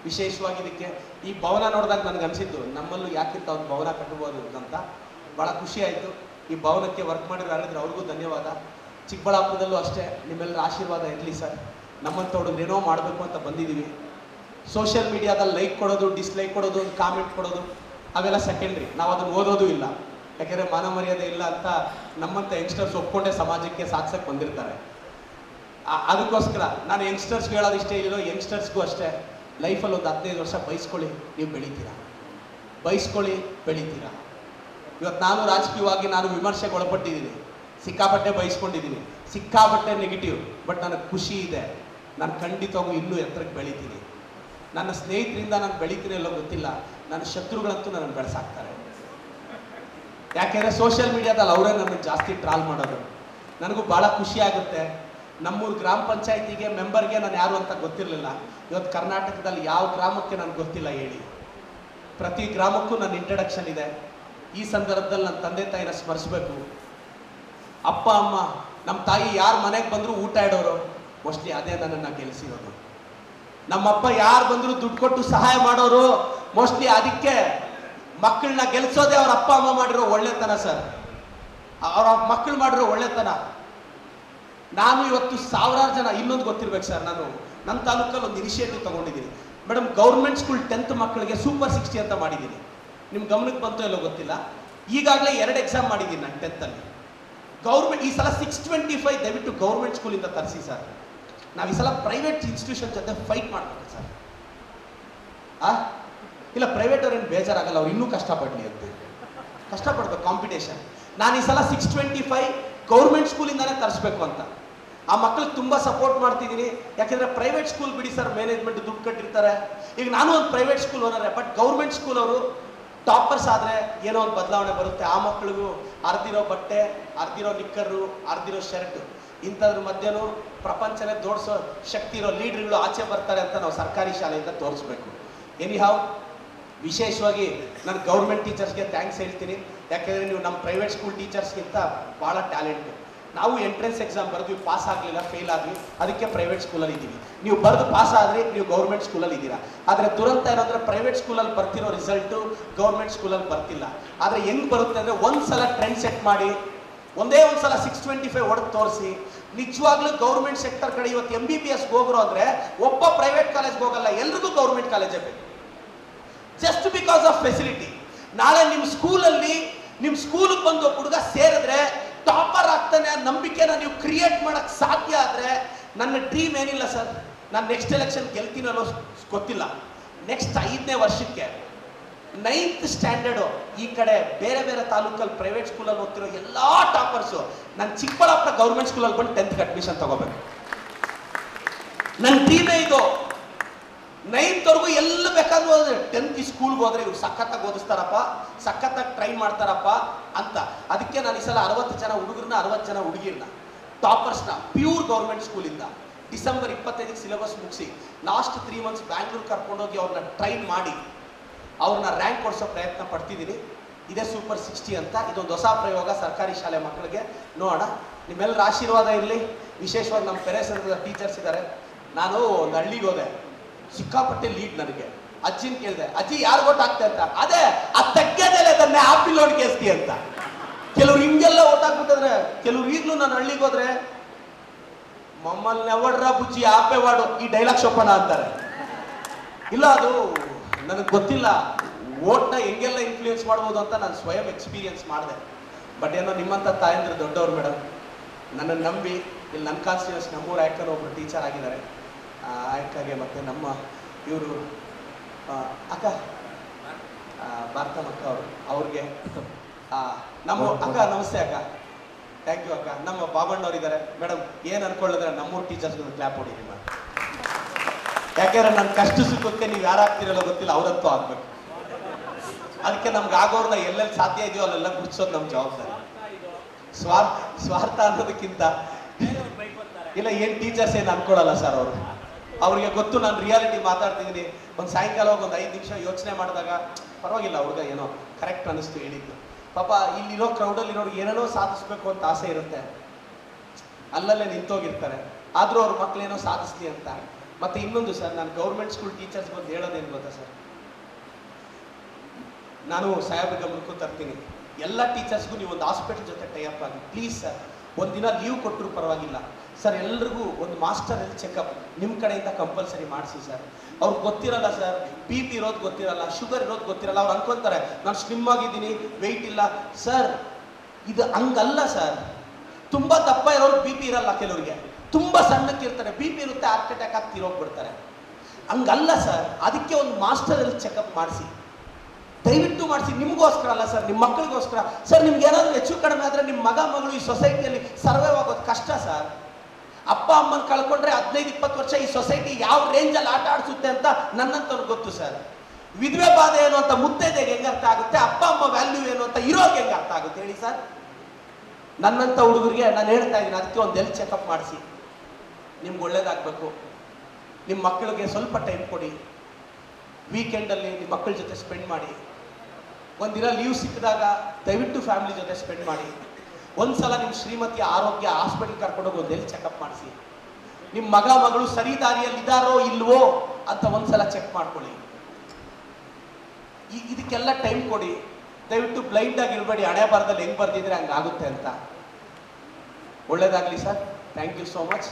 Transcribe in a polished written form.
ವಿಶೇಷವಾಗಿ ಇದಕ್ಕೆ ಈ ಭವನ ನೋಡಿದಾಗ ನನಗೆ ಅನಿಸಿದ್ದು ನಮ್ಮಲ್ಲೂ ಯಾಕಿಂತ ಒಂದು ಭವನ ಕಟ್ಟಬಹುದು ಅಂತ ಭಾಳ ಖುಷಿ ಆಯಿತು. ಈ ಭವನಕ್ಕೆ ವರ್ಕ್ ಮಾಡಿರೋ ಯಾರಿದ್ರೆ ಅವ್ರಿಗೂ ಧನ್ಯವಾದ. ಚಿಕ್ಕಬಳ್ಳಾಪುರದಲ್ಲೂ ಅಷ್ಟೇ ನಿಮ್ಮೆಲ್ಲರ ಆಶೀರ್ವಾದ ಇರಲಿ ಸರ್. ನಮ್ಮಂಥವ್ರು ಏನೋ ಮಾಡಬೇಕು ಅಂತ ಬಂದಿದ್ದೀವಿ. ಸೋಷಿಯಲ್ ಮೀಡಿಯಾದಲ್ಲಿ ಲೈಕ್ ಕೊಡೋದು, ಡಿಸ್ಲೈಕ್ ಕೊಡೋದು, ಕಾಮೆಂಟ್ ಕೊಡೋದು ಅವೆಲ್ಲ ಸೆಕೆಂಡ್ರಿ. ನಾವು ಅದನ್ನು ಓದೋದು ಇಲ್ಲ, ಯಾಕೆಂದರೆ ಮಾನ ಮರ್ಯಾದೆ ಇಲ್ಲ ಅಂತ ನಮ್ಮಂಥ ಯಂಗ್ಸ್ಟರ್ಸ್ ಒಪ್ಕೊಂಡೇ ಸಮಾಜಕ್ಕೆ ಸಾಕ್ಸಕ್ಕೆ ಬಂದಿರ್ತಾರೆ. ಅದಕ್ಕೋಸ್ಕರ ನಾನು ಯಂಗ್ಸ್ಟರ್ಸ್ಗೆ ಹೇಳೋದು ಇಷ್ಟೇ ಇರೋ, ಯಂಗ್ಸ್ಟರ್ಸ್ಗೂ ಅಷ್ಟೇ, ಲೈಫಲ್ಲಿ ಒಂದು 15 ವರ್ಷ ಬಯಸ್ಕೊಳ್ಳಿ, ನೀವು ಬೆಳಿತೀರಾ. ಬಯಸ್ಕೊಳ್ಳಿ, ಬೆಳಿತೀರಾ. ಇವತ್ತು ನಾನು ರಾಜಕೀಯವಾಗಿ ನಾನು ವಿಮರ್ಶೆಗೆ ಒಳಪಟ್ಟಿದ್ದೀನಿ, ಸಿಕ್ಕಾಪಟ್ಟೆ ಬಯಸ್ಕೊಂಡಿದ್ದೀನಿ, ಸಿಕ್ಕಾಪಟ್ಟೆ ನೆಗೆಟಿವ್. ಬಟ್ ನನಗೆ ಖುಷಿ ಇದೆ, ನಾನು ಖಂಡಿತವಾಗೂ ಇನ್ನೂ ಎತ್ತರಕ್ಕೆ ಬೆಳಿತೀನಿ. ನನ್ನ ಸ್ನೇಹಿತರಿಂದ ನಾನು ಬೆಳಿತೀನಿ ಎಲ್ಲೋ ಗೊತ್ತಿಲ್ಲ, ನನ್ನ ಶತ್ರುಗಳಂತೂ ನನ್ನನ್ನು ಬೆಳೆಸಾಕ್ತಾರೆ. ಯಾಕೆಂದರೆ ಸೋಷಿಯಲ್ ಮೀಡಿಯಾದಲ್ಲಿ ಅವರೇ ನನ್ನನ್ನು ಜಾಸ್ತಿ ಟ್ರಾಲ್ ಮಾಡೋದು. ನನಗೂ ಭಾಳ ಖುಷಿ ಆಗುತ್ತೆ. ನಮ್ಮೂರು ಗ್ರಾಮ ಪಂಚಾಯತಿಗೆ ಮೆಂಬರ್ಗೆ ನಾನು ಯಾರು ಅಂತ ಗೊತ್ತಿರಲಿಲ್ಲ. ಇವತ್ತು ಕರ್ನಾಟಕದಲ್ಲಿ ಯಾವ ಗ್ರಾಮಕ್ಕೆ ನನಗೆ ಗೊತ್ತಿಲ್ಲ ಹೇಳಿ. ಪ್ರತಿ ಗ್ರಾಮಕ್ಕೂ ನನ್ನ ಇಂಟ್ರಡಕ್ಷನ್ ಇದೆ. ಈ ಸಂದರ್ಭದಲ್ಲಿ ನನ್ನ ತಂದೆ ತಾಯಿನ ಸ್ಮರಿಸಬೇಕು. ಅಪ್ಪ ಅಮ್ಮ, ನಮ್ಮ ತಾಯಿ ಯಾರು ಮನೆಗೆ ಬಂದರೂ ಊಟ ಇಡೋರು, ಮೋಸ್ಟ್ಲಿ ಅದೇ ನನ್ನನ್ನು ಗೆಲ್ಲಿಸಿರೋದು. ನಮ್ಮಪ್ಪ ಯಾರು ಬಂದರೂ ದುಡ್ಡು ಕೊಟ್ಟು ಸಹಾಯ ಮಾಡೋರು, ಮೋಸ್ಟ್ಲಿ ಅದಕ್ಕೆ ಮಕ್ಕಳನ್ನ ಗೆಲ್ಲಿಸೋದೇ ಅವ್ರ ಅಪ್ಪ ಅಮ್ಮ ಮಾಡಿರೋ ಒಳ್ಳೆತನ ಸರ್. ಅವ್ರ ಮಕ್ಕಳು ಮಾಡಿರೋ ಒಳ್ಳೆತನ. ನಾನು ಇವತ್ತು ಸಾವಿರಾರು ಜನ, ಇನ್ನೊಂದು ಗೊತ್ತಿರ್ಬೇಕು ಸರ್, ನಾನು ನನ್ನ ತಾಲೂಕಲ್ಲಿ ಒಂದು ಇನಿಷಿಯೇಟಿವ್ ತೊಗೊಂಡಿದ್ದೀನಿ ಮೇಡಮ್. ಗೌರ್ಮೆಂಟ್ ಸ್ಕೂಲ್ 10th ಮಕ್ಕಳಿಗೆ ಸೂಪರ್ 60 ಅಂತ ಮಾಡಿದ್ದೀನಿ. ನಿಮ್ಮ ಗಮನಕ್ಕೆ ಬಂತೋ ಎಲ್ಲೋ ಗೊತ್ತಿಲ್ಲ. ಈಗಾಗಲೇ 2 ಎಕ್ಸಾಮ್ ಮಾಡಿದ್ದೀನಿ ನಾನು 10th ಅಲ್ಲಿ. ಗೌರ್ಮೆಂಟ್ ಈ ಸಲ 625 ದಯವಿಟ್ಟು ಗೌರ್ಮೆಂಟ್ ಸ್ಕೂಲಿಂದ ತರಿಸಿ ಸರ್. ನಾವು ಈ ಸಲ ಪ್ರೈವೇಟ್ ಇನ್ಸ್ಟಿಟ್ಯೂಷನ್ ಜೊತೆ ಫೈಟ್ ಮಾಡಬೇಕು ಸರ್. ಇಲ್ಲ, ಪ್ರೈವೇಟ್ ಅವ್ರೇನು ಬೇಜಾರಾಗಲ್ಲ, ಅವ್ರು ಇನ್ನೂ ಕಷ್ಟಪಡಲಿ ಅಂತ ಕಷ್ಟಪಡ್ಬೇಕು, ಕಾಂಪಿಟೇಷನ್. ನಾನು ಈ ಸಲ 625 ಗೌರ್ಮೆಂಟ್ ಸ್ಕೂಲಿಂದಾನೇ ತರಿಸ್ಬೇಕು ಅಂತ ಆ ಮಕ್ಕಳಿಗೆ ತುಂಬ ಸಪೋರ್ಟ್ ಮಾಡ್ತಿದ್ದೀನಿ. ಯಾಕೆಂದರೆ ಪ್ರೈವೇಟ್ ಸ್ಕೂಲ್ ಬಿಡಿ ಸರ್, ಮ್ಯಾನೇಜ್ಮೆಂಟ್ ದುಡ್ಡು ಕಟ್ಟಿರ್ತಾರೆ. ಈಗ ನಾನು ಒಂದು ಪ್ರೈವೇಟ್ ಸ್ಕೂಲ್ ಓನರೇ, ಬಟ್ ಗೌರ್ಮೆಂಟ್ ಸ್ಕೂಲ್ ಅವರು ಟಾಪರ್ಸ್ ಆದರೆ ಏನೋ ಒಂದು ಬದಲಾವಣೆ ಬರುತ್ತೆ. ಆ ಮಕ್ಕಳಿಗೂ ಅರ್ದಿರೋ ಬಟ್ಟೆ, ಅರ್ದಿರೋ ನಿಕ್ಕರು, ಅರ್ದಿರೋ ಶರ್ಟ್, ಇಂಥದ್ರ ಮಧ್ಯನೂ ಪ್ರಪಂಚನೇ ತೋರಿಸೋ ಶಕ್ತಿ ಇರೋ ಲೀಡ್ರ್ಗಳು ಆಚೆ ಬರ್ತಾರೆ ಅಂತ ನಾವು ಸರ್ಕಾರಿ ಶಾಲೆಯಿಂದ ತೋರಿಸ್ಬೇಕು. ಎನಿಹಾವ್, ವಿಶೇಷವಾಗಿ ನಾನು ಗೌರ್ಮೆಂಟ್ ಟೀಚರ್ಸ್ಗೆ ಥ್ಯಾಂಕ್ಸ್ ಹೇಳ್ತೀನಿ. ಯಾಕೆಂದರೆ ನೀವು ನಮ್ಮ ಪ್ರೈವೇಟ್ ಸ್ಕೂಲ್ ಟೀಚರ್ಸ್ಗಿಂತ ಭಾಳ ಟ್ಯಾಲೆಂಟು. ನಾವು ಎಂಟ್ರೆನ್ಸ್ ಎಕ್ಸಾಮ್ ಬರೆದ್ವಿ, ಪಾಸ್ ಆಗಲಿಲ್ಲ, ಫೇಲ್ ಆದ್ವಿ, ಅದಕ್ಕೆ ಪ್ರೈವೇಟ್ ಸ್ಕೂಲಲ್ಲಿ ಇದ್ದೀವಿ. ನೀವು ಬರೆದು ಪಾಸ್ ಆದರೆ ನೀವು ಗೌರ್ಮೆಂಟ್ ಸ್ಕೂಲಲ್ಲಿ ಇದ್ದೀರಾ. ಆದರೆ ದುರಂತ ಏನಂದರೆ ಪ್ರೈವೇಟ್ ಸ್ಕೂಲಲ್ಲಿ ಬರ್ತಿರೋ ರಿಸಲ್ಟು ಗೌರ್ಮೆಂಟ್ ಸ್ಕೂಲಲ್ಲಿ ಬರ್ತಿಲ್ಲ. ಆದರೆ ಹೆಂಗೆ ಬರುತ್ತೆ ಅಂದರೆ, ಒಂದು ಸಲ ಟ್ರೆಂಡ್ ಸೆಟ್ ಮಾಡಿ, ಒಂದೇ ಒಂದು ಸಲ 625 ಹೊಡೆದು ತೋರಿಸಿ, ನಿಜವಾಗ್ಲೂ ಗೌರ್ಮೆಂಟ್ ಸೆಕ್ಟರ್ ಕಡೆ ಇವತ್ತು MBBS ಹೋಗ್ರು ಅಂದರೆ ಒಬ್ಬ ಪ್ರೈವೇಟ್ ಕಾಲೇಜ್ಗೆ ಹೋಗಲ್ಲ, ಎಲ್ರಿಗೂ ಗೌರ್ಮೆಂಟ್ ಕಾಲೇಜೇ ಬೇಕು. Just because of facility. ನಾಳೆ ನಿಮ್ಮ ಸ್ಕೂಲಲ್ಲಿ, ನಿಮ್ಮ ಸ್ಕೂಲಿಗೆ ಬಂದು ಒಬ್ಬ ಹುಡುಗ ಸೇರಿದ್ರೆ ಟಾಪರ್ ಆಗ್ತಾನೆ ಆ ನಂಬಿಕೆನ ನೀವು ಕ್ರಿಯೇಟ್ ಮಾಡಕ್ ಸಾಧ್ಯ ಆದರೆ, ನನ್ನ ಡ್ರೀಮ್ ಏನಿಲ್ಲ ಸರ್, ನಾನು ನೆಕ್ಸ್ಟ್ ಎಲೆಕ್ಷನ್ ಗೆಲ್ತೀನಿ ಅನ್ನೋ ಗೊತ್ತಿಲ್ಲ. ನೆಕ್ಸ್ಟ್ 5ನೇ ವರ್ಷಕ್ಕೆ 9th ಸ್ಟ್ಯಾಂಡರ್ಡು ಈ ಕಡೆ ಬೇರೆ ಬೇರೆ ತಾಲೂಕಲ್ಲಿ ಪ್ರೈವೇಟ್ ಸ್ಕೂಲಲ್ಲಿ ಓದ್ತಿರೋ ಎಲ್ಲ ಟಾಪರ್ಸು ನಾನು ಚಿಕ್ಕಬಳ್ಳಾಪುರ ಗೌರ್ಮೆಂಟ್ ಸ್ಕೂಲಲ್ಲಿ ಬಂದು 10th ಅಡ್ಮಿಷನ್ ತಗೋಬೇಕು. ನನ್ನ ಡ್ರೀಮೇ ಇದು. 9th ವರೆಗೂ ಎಲ್ಲ ಬೇಕಾದ್ರೂ ಹೋದ್ರೆ 10th ಸ್ಕೂಲ್ಗೆ ಹೋದ್ರೆ ಇವ್ರು ಸಖತ್ತಾಗಿ ಓದಿಸ್ತಾರಪ್ಪ, ಸಖತ್ತಾಗಿ ಟ್ರೈನ್ ಮಾಡ್ತಾರಪ್ಪ ಅಂತ. ಅದಕ್ಕೆ ನಾನು ಈ ಸಲ 60 ಜನ ಹುಡುಗರನ್ನ, 60 ಜನ ಹುಡುಗಿರನ್ನ, ಟಾಪರ್ಸ್ನ ಪ್ಯೂರ್ ಗೌರ್ಮೆಂಟ್ ಸ್ಕೂಲಿಂದ ಡಿಸೆಂಬರ್ 25ಗೆ ಸಿಲೆಬಸ್ ಮುಗಿಸಿ ಲಾಸ್ಟ್ 3 ಮಂತ್ಸ್ ಬ್ಯಾಂಗ್ಳೂರ್ ಕರ್ಕೊಂಡೋಗಿ ಅವ್ರನ್ನ ಟ್ರೈನ್ ಮಾಡಿ ಅವ್ರನ್ನ ರ್ಯಾಂಕ್ ಕೊಡಿಸೋ ಪ್ರಯತ್ನ ಪಡ್ತಿದ್ದೀನಿ. ಇದೇ ಸೂಪರ್ 60 ಅಂತ. ಇದೊಂದು ಹೊಸ ಪ್ರಯೋಗ ಸರ್ಕಾರಿ ಶಾಲೆ ಮಕ್ಕಳಿಗೆ. ನೋಡೋಣ, ನಿಮ್ಮೆಲ್ಲರ ಆಶೀರ್ವಾದ ಇರಲಿ. ವಿಶೇಷವಾಗಿ ನಮ್ಮ ಪೆರೇಸಂದ್ರ ಟೀಚರ್ಸ್ ಇದ್ದಾರೆ. ನಾನು ಒಂದು ಹಳ್ಳಿಗೆ ಹೋದೆ, ಸಿಕ್ಕಾಪಟ್ಟೆ ಲೀಡ್. ನನಗೆ ಅಜ್ಜಿನ ಕೇಳಿದೆ, ಅಜ್ಜಿ ಯಾರು ಓಟ್ ಆಗ್ತಾ ಅಂತ. ಅದೇ ಆ ತೆಗ್ಗದಲ್ಲೇ ಅದನ್ನೇ ಆಪಿಲ್ ನೋಡಿ ಕೇಸ್ತಿ ಅಂತ. ಕೆಲವ್ರು ಹಿಂಗೆಲ್ಲ ಓಟ್ ಹಾಕ್ಬಿಟ್ಟಿದ್ರೆ, ಕೆಲವ್ರು ಈಗಲೂ ನಾನು ಹಳ್ಳಿಗೆ ಹೋದ್ರೆ ಮಮ್ಮಲ್ನ ಎವಡ್ರ ಬುಜ್ಜಿ ಆಪೆ ವಾಡು ಈ ಡೈಲಾಗ್ ಶೋಪನ ಅಂತಾರೆ. ಇಲ್ಲ, ಅದು ನನಗೆ ಗೊತ್ತಿಲ್ಲ ಓಟ್ನ ಹೆಂಗೆಲ್ಲ ಇನ್ಫ್ಲೂಯೆನ್ಸ್ ಮಾಡ್ಬೋದು ಅಂತ ನಾನು ಸ್ವಯಂ ಎಕ್ಸ್ಪೀರಿಯನ್ಸ್ ಮಾಡಿದೆ. ಬಟ್ ಏನೋ ನಿಮ್ಮಂಥ ತಾಯಂದ್ರೆ ದೊಡ್ಡವ್ರು ಮೇಡಮ್, ನನ್ನನ್ನು ನಂಬಿ ಇಲ್ಲಿ ನನ್ನ ಕಾನ್ಸ್ಟಿಟ್ಯೂನ್ಸ್ ನಮ್ಮೂರು ಆಯ್ಕೊಂಡು ಒಬ್ಬರು ಟೀಚರ್ ಆಗಿದ್ದಾರೆ. ಆಯ್ಕಾಗೆ ಮತ್ತು ನಮ್ಮ ಇವರು ಅಕ್ಕ ಭಾರತಮ್ಮ ಅಕ್ಕ ಅವ್ರಿಗೆ ನಮ್ಮ ಅಕ್ಕ ನಮಸ್ತೆ ಅಕ್ಕ. ಥ್ಯಾಂಕ್ ಯು ಅಕ್ಕ. ನಮ್ಮ ಬಾಬಣ್ಣವ್ರು ಮೇಡಮ್, ಏನು ಅನ್ಕೊಳ್ಳಿದ್ರೆ ನಮ್ಮೂರು ಟೀಚರ್ಸ್ಗೆ ಕ್ಲಾಪ್ ಹೊಡಿರಿ ಮೇಡಮ್. ಯಾಕೆಂದ್ರೆ ನನ್ನ ಕಷ್ಟ ಸುಖಕ್ಕೆ ನೀವು ಯಾರಾಗ್ತಿರಲ್ಲ ಗೊತ್ತಿಲ್ಲ, ಅವರಂತೂ ಆಗ್ಬೇಕು. ಅದಕ್ಕೆ ನಮ್ಗೆ ಆಗೋರ್ನ ಎಲ್ಲೆಲ್ಲಿ ಸಾಧ್ಯ ಇದೆಯೋ ಅಲ್ಲೆಲ್ಲ ಗುರ್ಸೋದು ನಮ್ಮ ಜವಾಬ್ದಾರಿ. ಸ್ವಾರ್ಥ ಅನ್ನೋದಕ್ಕಿಂತ ಇಲ್ಲ, ಏನು ಟೀಚರ್ಸ್ ಏನು ಅನ್ಕೊಳ್ಳಲ್ಲ ಸರ್. ಅವ್ರಿಗೆ ಗೊತ್ತು ನಾನು ರಿಯಾಲಿಟಿ ಮಾತಾಡ್ತಿದ್ದೀನಿ. ಒಂದು ಸಾಯಂಕಾಲ ಹೋಗಿ ಒಂದು 5 ನಿಮಿಷ ಯೋಚನೆ ಮಾಡಿದಾಗ ಪರವಾಗಿಲ್ಲ, ಹುಡುಗ ಏನೋ ಕರೆಕ್ಟ್ ಅನ್ನಿಸ್ತು ಹೇಳಿದ್ದು. ಪಾಪ ಇಲ್ಲಿರೋ ಕ್ರೌಡಲ್ಲಿರೋರ್ಗೆ ಏನೇನೋ ಸಾಧಿಸ್ಬೇಕು ಅಂತ ಆಸೆ ಇರುತ್ತೆ, ಅಲ್ಲಲ್ಲೇ ನಿಂತೋಗಿರ್ತಾರೆ. ಆದರೂ ಅವ್ರ ಮಕ್ಕಳೇನೋ ಸಾಧಿಸ್ಲಿ ಅಂತ. ಮತ್ತೆ ಇನ್ನೊಂದು ಸರ್, ನಾನು ಗೌರ್ಮೆಂಟ್ ಸ್ಕೂಲ್ ಟೀಚರ್ಸ್ ಬಂದು ಹೇಳೋದೇನು ಗೊತ್ತಾ ಸರ್, ನಾನು ಸಾಹೇಬ್ರ ಗಮನಕ್ಕೂ ತರ್ತೀನಿ, ಎಲ್ಲ ಟೀಚರ್ಸ್ಗೂ ನೀವು ಒಂದು ಹಾಸ್ಪಿಟಲ್ ಜೊತೆ ಟೈಅಪ್ ಆಗಿ ಪ್ಲೀಸ್ ಸರ್. ಒಂದಿನ ಲೀವ್ ಕೊಟ್ಟರು ಪರವಾಗಿಲ್ಲ ಸರ್, ಎಲ್ರಿಗೂ ಒಂದು ಮಾಸ್ಟರ್ ಹೆಲ್ತ್ ಚೆಕಪ್ ನಿಮ್ಮ ಕಡೆಯಿಂದ ಕಂಪಲ್ಸರಿ ಮಾಡಿಸಿ ಸರ್. ಅವ್ರಿಗೆ ಗೊತ್ತಿರಲ್ಲ ಸರ್, ಬಿ ಪಿ ಇರೋದು ಗೊತ್ತಿರಲ್ಲ, ಶುಗರ್ ಇರೋದು ಗೊತ್ತಿರಲ್ಲ. ಅವ್ರು ಅನ್ಕೊಂತಾರೆ ನಾನು ಸ್ಲಿಮ್ ಆಗಿದ್ದೀನಿ, ವೆಯ್ಟ್ ಇಲ್ಲ. ಸರ್ ಇದು ಹಂಗಲ್ಲ ಸರ್. ತುಂಬ ದಪ್ಪ ಇರೋರು ಬಿ ಪಿ ಇರಲ್ಲ, ಕೆಲವರಿಗೆ ತುಂಬ ಸಣ್ಣಕ್ಕಿರ್ತಾರೆ, ಬಿ ಪಿ ಇರುತ್ತೆ, ಹಾರ್ಟ್ ಅಟ್ಯಾಕ್ ಆಗಿ ತೀರೋಗ್ಬಿಡ್ತಾರೆ. ಹಂಗಲ್ಲ ಸರ್. ಅದಕ್ಕೆ ಒಂದು ಮಾಸ್ಟರ್ ಹೆಲ್ತ್ ಚೆಕಪ್ ಮಾಡಿಸಿ, ದಯವಿಟ್ಟು ಮಾಡಿಸಿ. ನಿಮಗೋಸ್ಕರ ಅಲ್ಲ ಸರ್, ನಿಮ್ಮ ಮಕ್ಕಳಿಗೋಸ್ಕರ ಸರ್. ನಿಮ್ಗೆ ಏನಾದರೂ ಹೆಚ್ಚು ಕಡಿಮೆ ಆದರೆ ನಿಮ್ಮ ಮಗ ಮಗಳು ಈ ಸೊಸೈಟಿಯಲ್ಲಿ ಸರ್ವೈವ್ ಆಗೋದು ಕಷ್ಟ ಸರ್. ಅಪ್ಪ ಅಮ್ಮನ ಕಳ್ಕೊಂಡ್ರೆ 15-20 ವರ್ಷ ಈ ಸೊಸೈಟಿ ಯಾವ ರೇಂಜಲ್ಲಿ ಆಟ ಆಡಿಸುತ್ತೆ ಅಂತ ನನ್ನಂತವ್ರಿಗೆ ಗೊತ್ತು ಸರ್. ವಿಧವೆ ಬಾಧೆ ಏನು ಅಂತ ಮುತ್ತೈದೆಗೆ ಹೆಂಗೆ ಅರ್ಥ ಆಗುತ್ತೆ, ಅಪ್ಪ ಅಮ್ಮ ವ್ಯಾಲ್ಯೂ ಏನು ಅಂತ ಇರೋರಿಗೆ ಹೆಂಗೆ ಅರ್ಥ ಆಗುತ್ತೆ ಹೇಳಿ ಸರ್. ನನ್ನಂಥ ಹುಡುಗರಿಗೆ ನಾನು ಹೇಳ್ತಾ ಇದ್ದೀನಿ, ಅದಕ್ಕೆ ಒಂದು ಹೆಲ್ತ್ ಚೆಕಪ್ ಮಾಡಿಸಿ. ನಿಮ್ಗೆ ಒಳ್ಳೇದಾಗಬೇಕು. ನಿಮ್ಮ ಮಕ್ಕಳಿಗೆ ಸ್ವಲ್ಪ ಟೈಮ್ ಕೊಡಿ. ವೀಕೆಂಡಲ್ಲಿ ನಿಮ್ಮ ಮಕ್ಕಳ ಜೊತೆ ಸ್ಪೆಂಡ್ ಮಾಡಿ. ಒಂದಿನ ಲೀವ್ ಸಿಕ್ಕಿದಾಗ ದಯವಿಟ್ಟು ಫ್ಯಾಮಿಲಿ ಜೊತೆ ಸ್ಪೆಂಡ್ ಮಾಡಿ. ಒಂದ್ಸಲ ನಿಮ್ಮ ಶ್ರೀಮತಿಯ ಆರೋಗ್ಯ ಹಾಸ್ಪಿಟಲ್ ಕರ್ಕೊಂಡೋಗಿ ಒಂದು ಹೆಲ್ತ್ ಚೆಕಪ್ ಮಾಡಿಸಿ. ನಿಮ್ಮ ಮಗ ಮಗಳು ಸರಿ ದಾರಿಯಲ್ಲಿ ಇದ್ದಾರೋ ಇಲ್ವೋ ಅಂತ ಒಂದ್ಸಲ ಚೆಕ್ ಮಾಡ್ಕೊಳ್ಳಿ. ಇದಕ್ಕೆಲ್ಲ ಟೈಮ್ ಕೊಡಿ. ದಯವಿಟ್ಟು ಬ್ಲೈಂಡ್ ಆಗಿ ಇರಬೇಡಿ, ಹಣೆ ಬರದಲ್ಲಿ ಹೆಂಗೆ ಬರ್ದಿದ್ರೆ ಹಂಗಾಗುತ್ತೆ ಅಂತ. ಒಳ್ಳೇದಾಗಲಿ sir. Thank you so much.